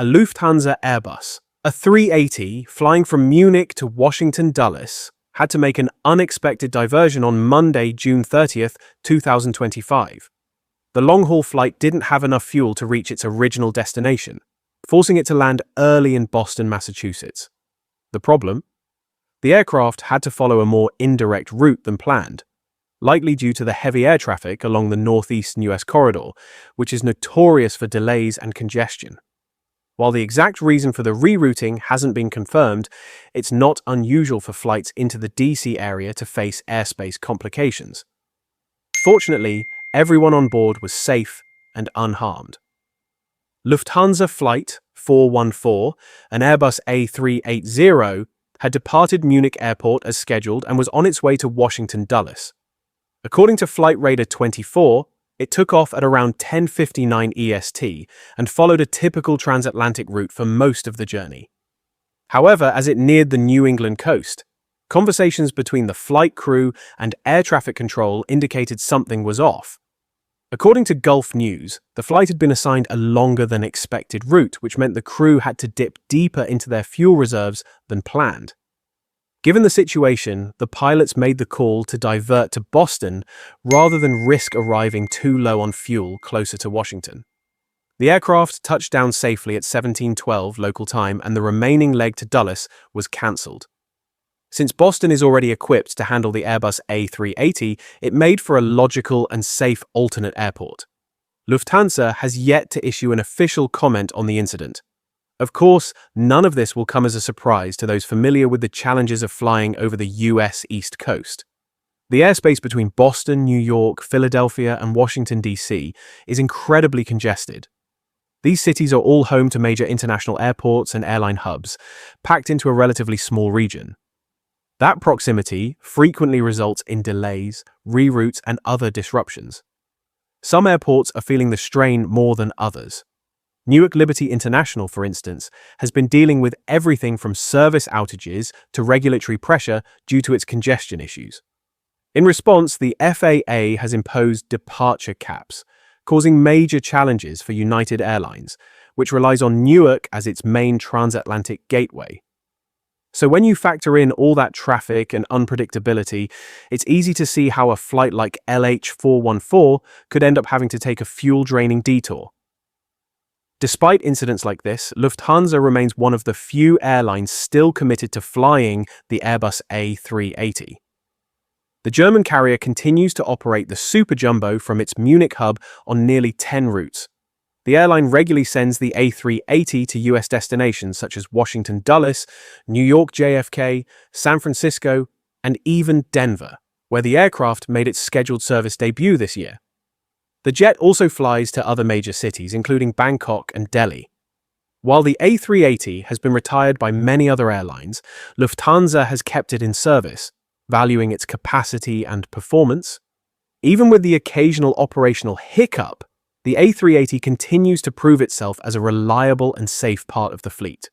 A Lufthansa Airbus A380 flying from Munich to Washington Dulles had to make an unexpected diversion on Monday, June 30th, 2025. The long-haul flight didn't have enough fuel to reach its original destination, forcing it to land early in Boston, Massachusetts. The problem? The aircraft had to follow a more indirect route than planned, likely due to the heavy air traffic along the northeastern US corridor, which is notorious for delays and congestion. While the exact reason for the rerouting hasn't been confirmed, it's not unusual for flights into the DC area to face airspace complications. Fortunately, everyone on board was safe and unharmed. Lufthansa Flight 414, an Airbus A380, had departed Munich Airport as scheduled and was on its way to Washington Dulles. According to Flightradar24, it took off at around 10:59 EST and followed a typical transatlantic route for most of the journey. However, as it neared the New England coast, conversations between the flight crew and air traffic control indicated something was off. According to Gulf News, the flight had been assigned a longer than expected route, which meant the crew had to dip deeper into their fuel reserves than planned. Given the situation, the pilots made the call to divert to Boston rather than risk arriving too low on fuel closer to Washington. The aircraft touched down safely at 17:12 local time, and the remaining leg to Dulles was cancelled. Since Boston is already equipped to handle the Airbus A380, it made for a logical and safe alternate airport. Lufthansa has yet to issue an official comment on the incident. Of course, none of this will come as a surprise to those familiar with the challenges of flying over the US East Coast. The airspace between Boston, New York, Philadelphia, and Washington, D.C. is incredibly congested. These cities are all home to major international airports and airline hubs, packed into a relatively small region. That proximity frequently results in delays, reroutes, and other disruptions. Some airports are feeling the strain more than others. Newark Liberty International, for instance, has been dealing with everything from service outages to regulatory pressure due to its congestion issues. In response, the FAA has imposed departure caps, causing major challenges for United Airlines, which relies on Newark as its main transatlantic gateway. So when you factor in all that traffic and unpredictability, it's easy to see how a flight like LH414 could end up having to take a fuel-draining detour. Despite incidents like this, Lufthansa remains one of the few airlines still committed to flying the Airbus A380. The German carrier continues to operate the Super Jumbo from its Munich hub on nearly 10 routes. The airline regularly sends the A380 to US destinations such as Washington Dulles, New York JFK, San Francisco, and even Denver, where the aircraft made its scheduled service debut this year. The jet also flies to other major cities, including Bangkok and Delhi. While the A380 has been retired by many other airlines, Lufthansa has kept it in service, valuing its capacity and performance. Even with the occasional operational hiccup, the A380 continues to prove itself as a reliable and safe part of the fleet.